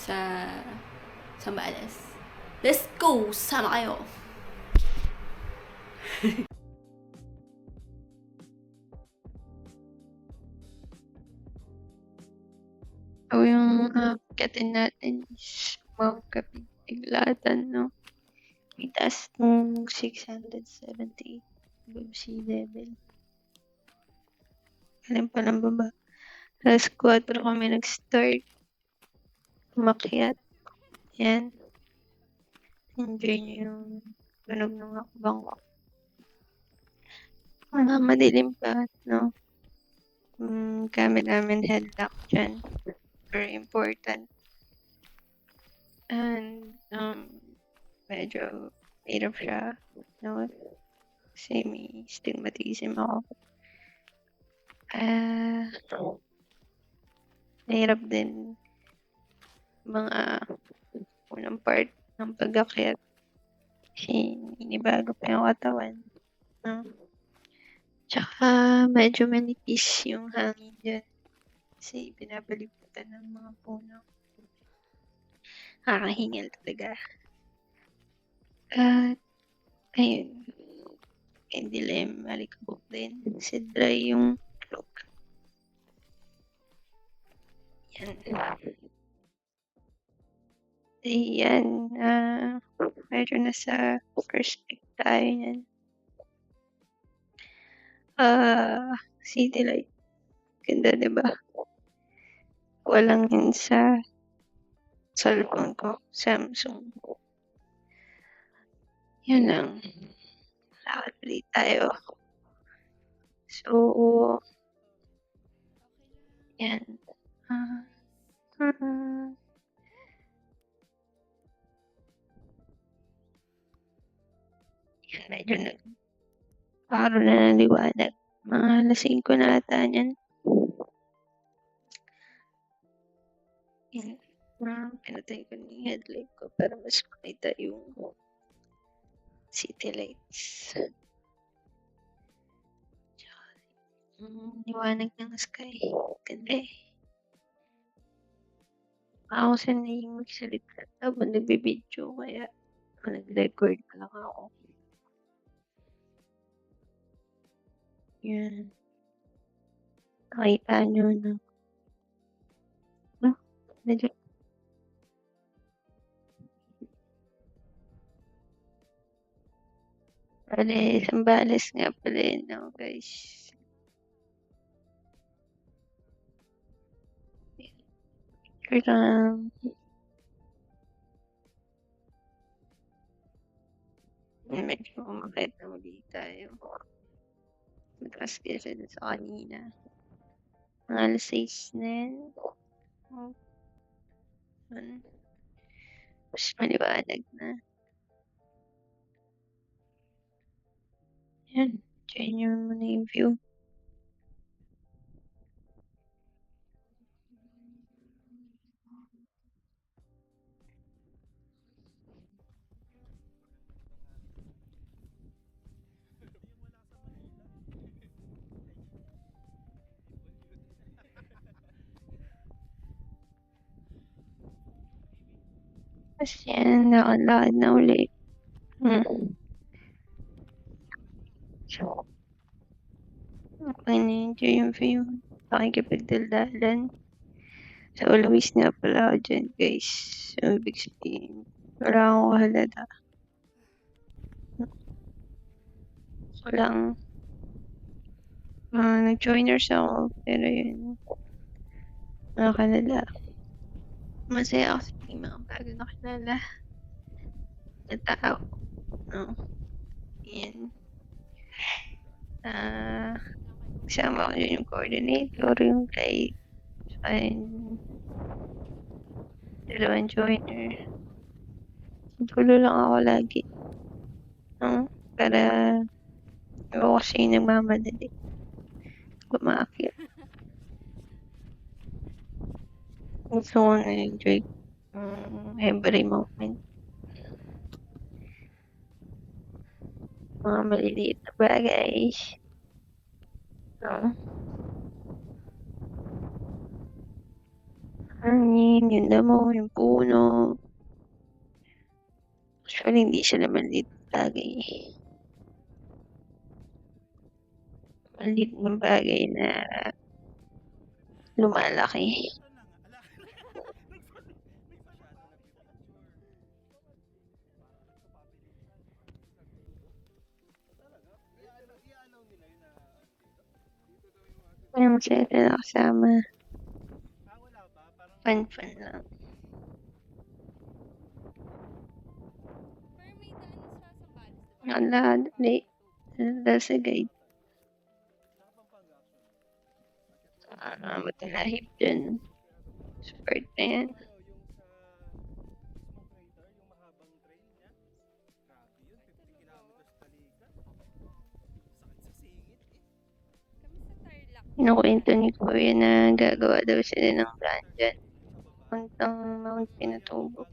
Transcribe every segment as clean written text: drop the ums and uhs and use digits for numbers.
sa Zambales. Let's go! Sama kayo! So, yung akyatin natin is Mount Kapiglatan, no? May taas ng 670 above sea level. Galing pa ng baba. Alas 4 kami nag-start. Umakyat. Yan. Enjoy nyo yung tunog ng hakbang ko. Madilim pa, no? Gamit namin headlock dyan. Very important. And, medyo hirap siya, no? Kasi may stigmatism ako. Mahirap din mga unang part ng pag-akyat. Kasi inibago pa yung katawan. No? Tsaka medyo manipis yung hangin dyan. Kasi pinapaliputan ng mga puno. Nakakahingal talaga. At, ayun. Hindi lang malikabok din. Kasi dry yung look. Yan. Ayan. Medyo nasa first peak tayo yan. City light. Ganda, diba? Walang yun sa cellphone ko. Samsung. Yun lang. Lakad ulit tayo. So, yan. Yan, medyo paro na ng liwanag. Mga alas 5 na ata yan. Yan. Pinatay ko yung headlight ko para mas makita yung city lights. Liwanag ng sky. Ganda eh. Ako sanay magsalita habang nagbibideo kaya nag-record lang ako. Yan. Nakita nyo na. Medyo Zambales nga pala yun, no, guys. Picture lang. Medyo umakit na muli tayo. Mataas kasi sa kanina. Mga alas 6 na yan. Mas maliwanag na. Yan. Enjoy nyo muna yung view. Tapos yan, lakad na ulit. So, okay na enjoy yung view. Pakikipagdaldalan. So, always nga pala ako dyan, guys. So, ibig sabihin, wala akong kahalata. So lang, nag-joiners ako, pero yun, nakakalala. Masaya ako sa mga bago nakilala na tao. No? Yan. Kasama ko dyan yung coordinator, yung guide, and dalawang joiner. Gulo lang ako lagi. No? Para ako kasi yung nagmamadali. Bumakit. Gusto ko na-enjoy every moment. Mga maliliit na bagay. No? hangin, yung damo, yung puno. Actually, hindi sila maliit na bagay. Maliit na bagay na lumalaki. Kaya masaya na kasama. Fun lang. Wala, dali. Dahil sa guide. Matalahib dyan. Sa part na yan. Kinukwento ni Kuya na gagawa daw sila ng plan dyan. Puntang Mount Pinatubo.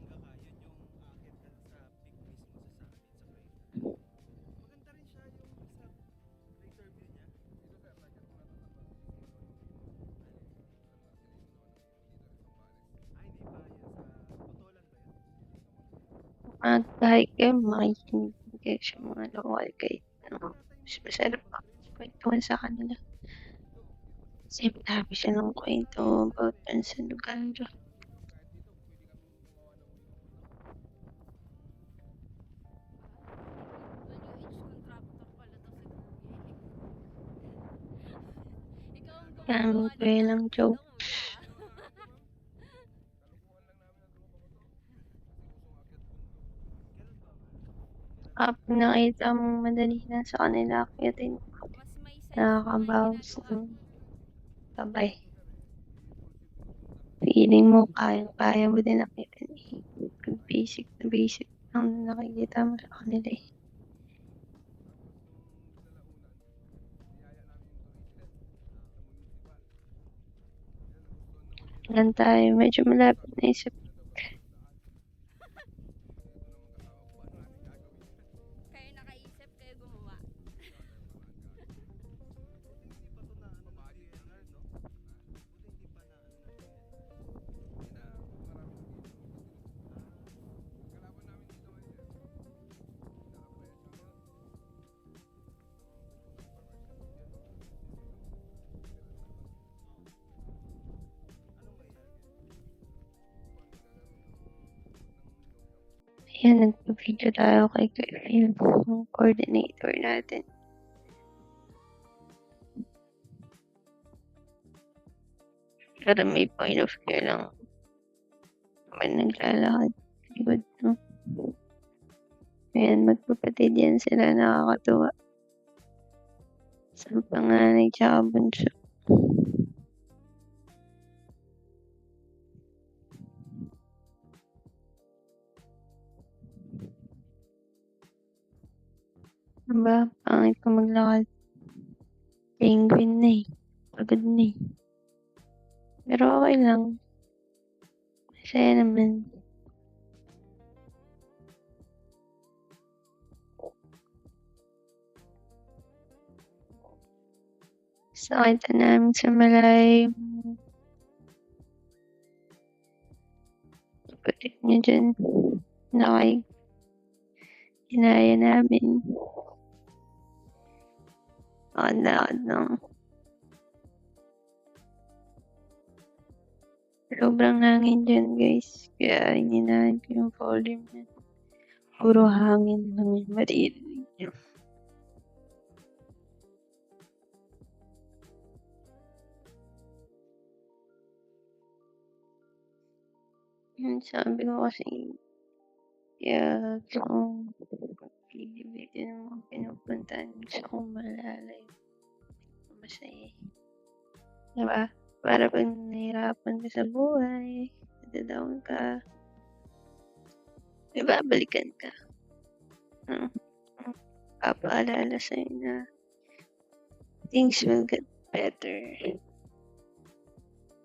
At kahit kayo makikinig kayo sa mga local guide. Mas masarap kwentuhan sa kanila. Kasi marami siya ng kwento about dun sa lugar. Ang lang joke. Kapag nakita mong madali na sa kanila, akyatin, nakakabawas ng sabay. Feeling mo kaya mo din akyatin eh. Pag basic ang nakikita mo sa kanila eh. Ilan tayo, medyo malapit na isip. Ayan, nagpa-video tayo kay Kevin, yung coordinator natin. Para may point of view lang naman naglalakad. Likod, no? Ayan, magpapatid yan sila, nakakatuwa. Sa panganay tsaka bunso. Diba? Pangit ko maglakad. Penguin na eh. Pagod na eh. Pero okay lang. Masaya naman. Sa kita namin sa Malay. Kapatid niya dyan. Ginaya namin. Lakad lang. Sobrang hangin dyan guys. Kaya hininahan ko yung volume niya. Puro hangin lang yung maririnig niyo. Yun, sabi ko kasi kaya kung pili-pili ng mga pinupuntahan gusto kong malalay. Masaya. Diba? Para pag nahihirapan ka sa buhay, nadadown ka, diba, balikan ka. Papaalala sa'yo na things will get better.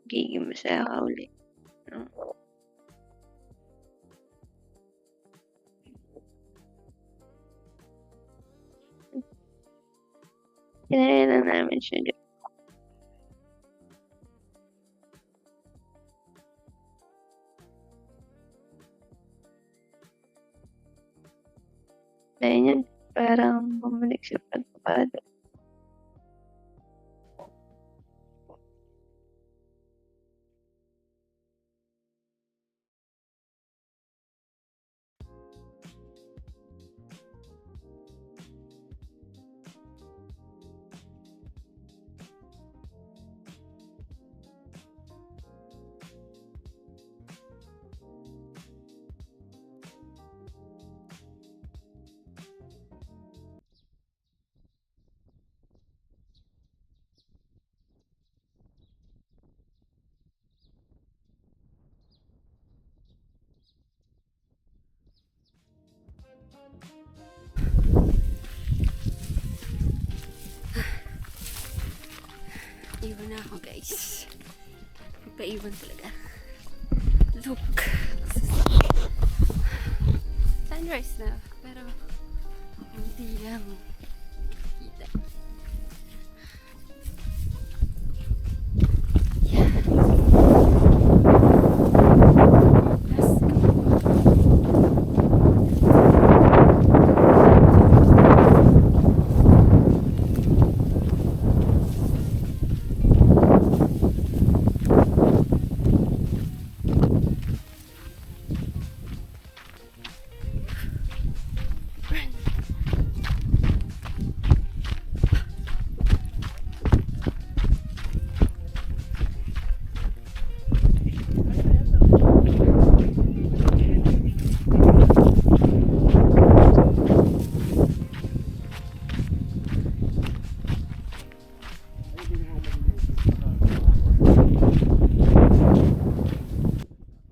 Giging masaya ka ulit. Kinaya lang namin siya. Dahil yun, parang bumalik sa pagpapado. Iwan na ako, guys. Magpaiwan talaga. Look. Sunrise na. Pero, hindi lang kita. Yeah. Let's go.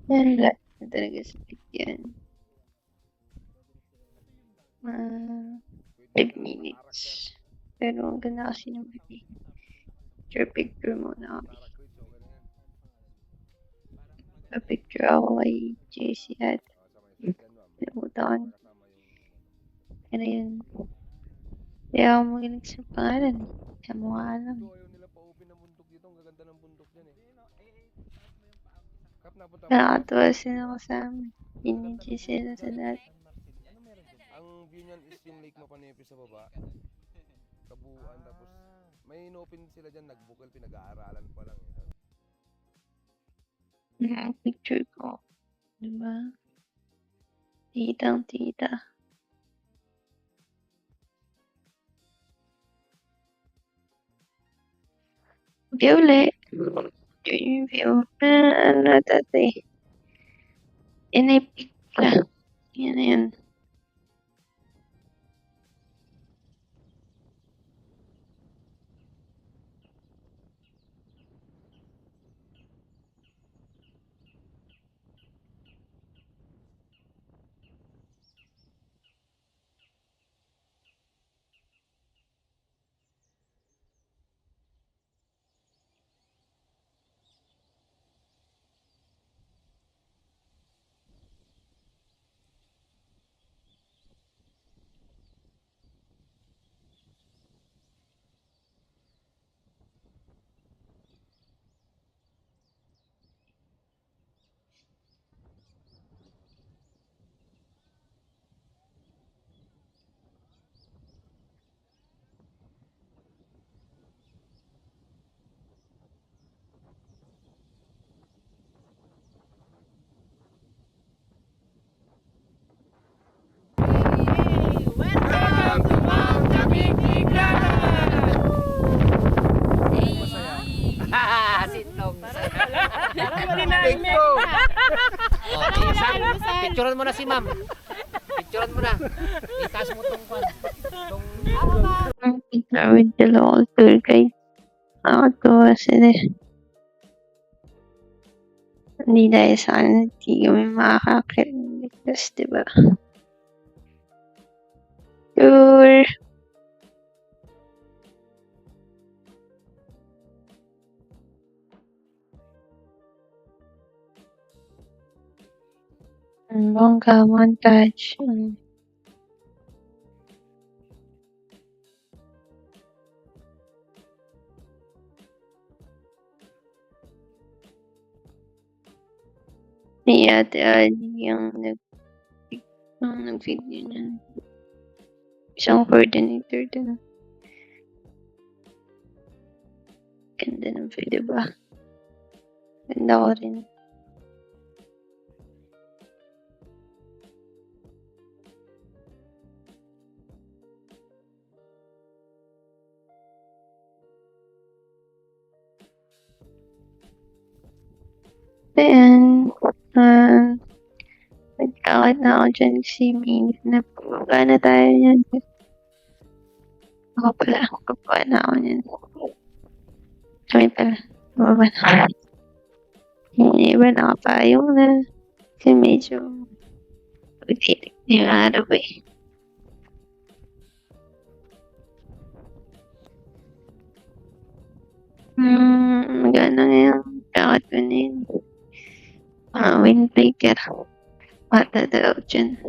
Yan, lahat na talaga sa bigyan. 5 minutes. Pero ang ganda kasi ng bigay. Picture muna kami. Pa-picture ako kay Jessie at nakutaan. Ano yun? Hindi ako magaling sa pangalan. Hindi mo nga alam. Ayaw nila pa-open ng bundok dito. Ang gaganda ng bundok dyan eh. Kap, napunta mo. Nakakatuwa sila kasama. Hindi sila sa dati. Ang view niyan is yung Lake Mapanepe sa baba. Kabuuan tapos may inopen sila dyan. Nagbukal, pinag-aaralan pa lang. Picture ko. Diba? Titang tita. Violet. Yun yung view. Ano dati? Inipik ka. Yan na yan. Picturean mo na si ma'am. Picturean mo na. Itaas mo tong kwan. Ang picture with the local tour guide. Nakakatuwa sila. Hindi dahil sa akin, hindi kami makakakit ng ligtas, diba? Tour! Ang bongga montage. Ni Ate Ali ang nag-video niyan. Isang coordinator din. Ganda ng feel, diba? Ganda ko rin. Ayan. Nagkakit na ako dyan si Min. Napababa na tayo yan. Ako pala. Pababa na ako yan. Kami pala. Pababa na ako. Yung iba nakapayong na. Kasi medyo pagtitik na yung araw eh. Magana ngayon. Kakit ko na yun. Windbreaker. Mata daw dyan.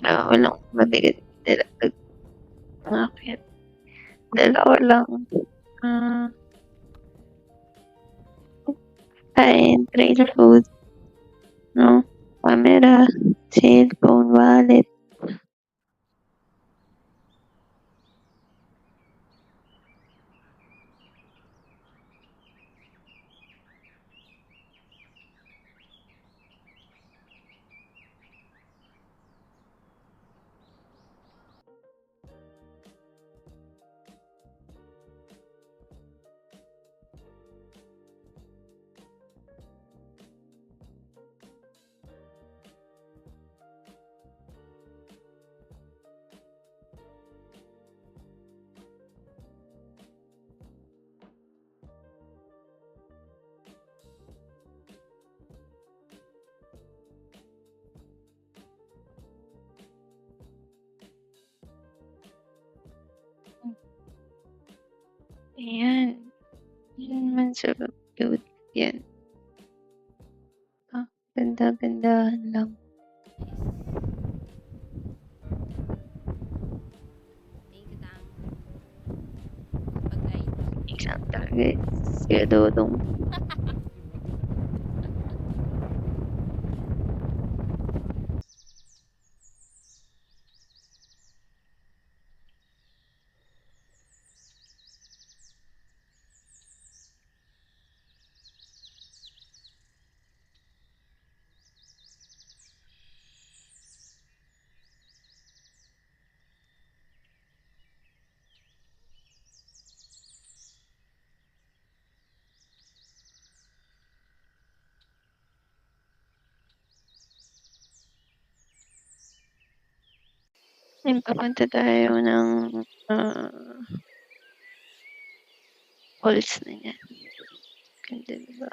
Walang mabigat talaga. Bakit? Dalawa lang. Kain, trail food. No? Camera, cellphone, wallet. Ayan. Yan man sa upload. Yan. Ganda-gandahan lang. Thank you, Tang. Pag-guide. Isang target. Siya Dodong. Papunta tayo ng falls na yan. Ganda, diba?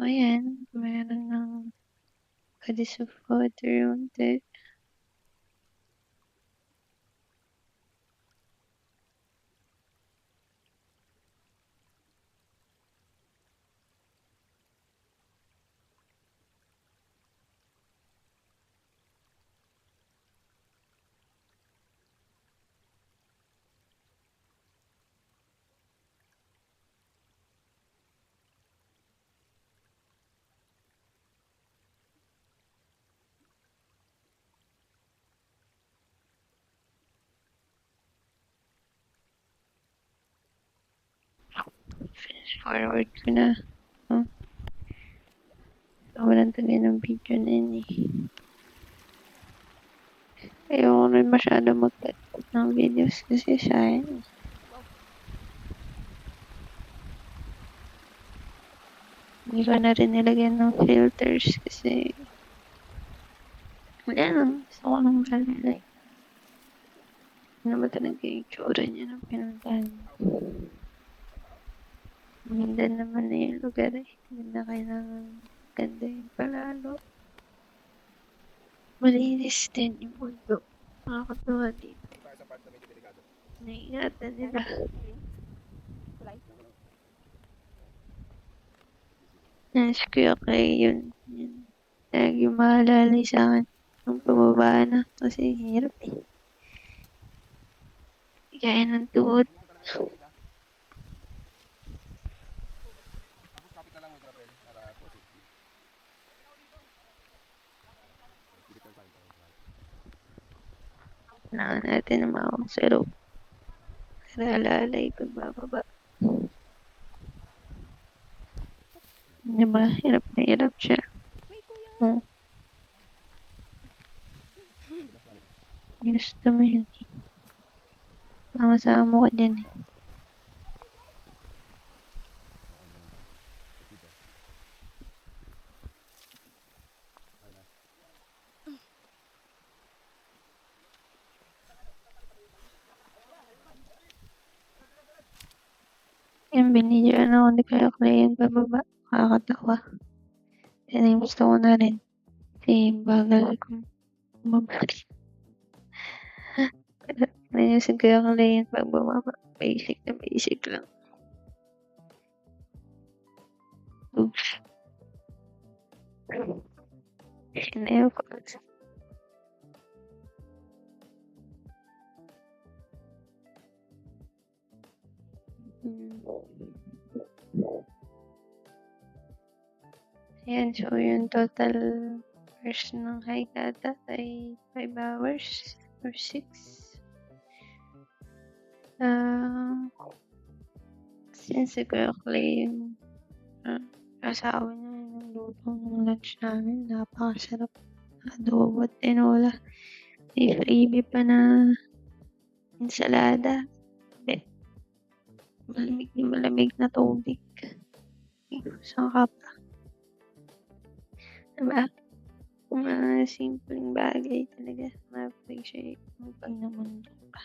O yan, meron ng bodies of water unti. Finish forward ko na. Walang tagay ng video na yun eh. Ayoko rin masyado mag-cut ng videos kasi sayang. Hindi ko na rin nilagyan ng filters kasi wala lang. Gusto ko lang like ano ba talaga yung tsura niya ng pinuntahan. Ganda naman na yung lugar eh. Hindi na kailangan ganda yung palalo. Malinis din yung mundo. Nakakatuwa dito. Tayo sa part na medyo delikado. Naingatan nila. Nais ko yung kay yun. Lagi yung mahalalay sa akin. Nung pababa na. Kasi hirap eh. Kaya ng tuod. Tapos kapit na lang mo Rafael para positive. Kailangan natin na makakasaro. Para alalay pagbababa. Diba? Hirap na hirap siya. Gusto mo yun. Sama-sama ko dyan eh. Yung binidyoan ako ni Kuya Clay pababa. Nakakatawa. Yan yung gusto ko na rin. Kasi bagal kong bumabalik. Ngayon si Kuya Clay pag bumaba. Basic na basic lang. Oops. Sinayo ko. Ayan, so yung total hours ng hike ata ay 5 hours or 6. Since si Kuya Clay yung asawa niya yung luto ng lunch namin, napakasarap. Adobo at tinola. May freebie pa na ensalada. Malamig na tubig. Saan ka pa? Diba? Mga simpleng bagay talaga. Ma-appreciate mo pag namundo ka.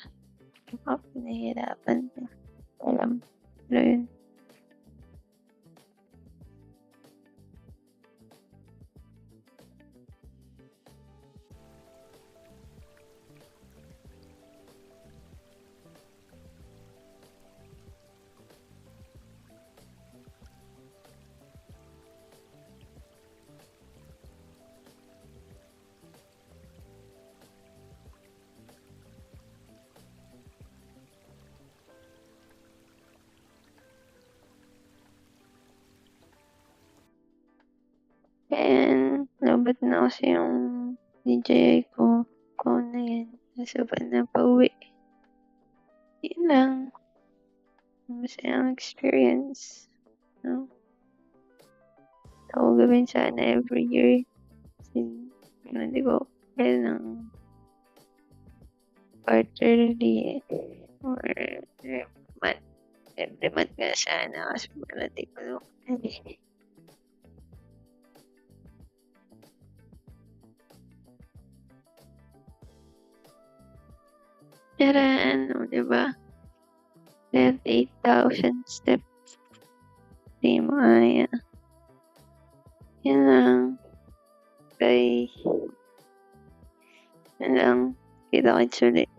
Kapag nahihirapan ka. Alam. Pero yun. And, labat na kasi yung DJI ko. Kung na yan. Nasa pa na pauwi. Yun lang. Masayang experience. No? Ako gawin sana every year. Kasi, hindi ko kaya ng quarterly or month. Every month nga sana kasi malating ko. Pero ano, diba? 38,000 steps. Di maya. Yan lang. Bye. Yan lang. Kita-kits ulit.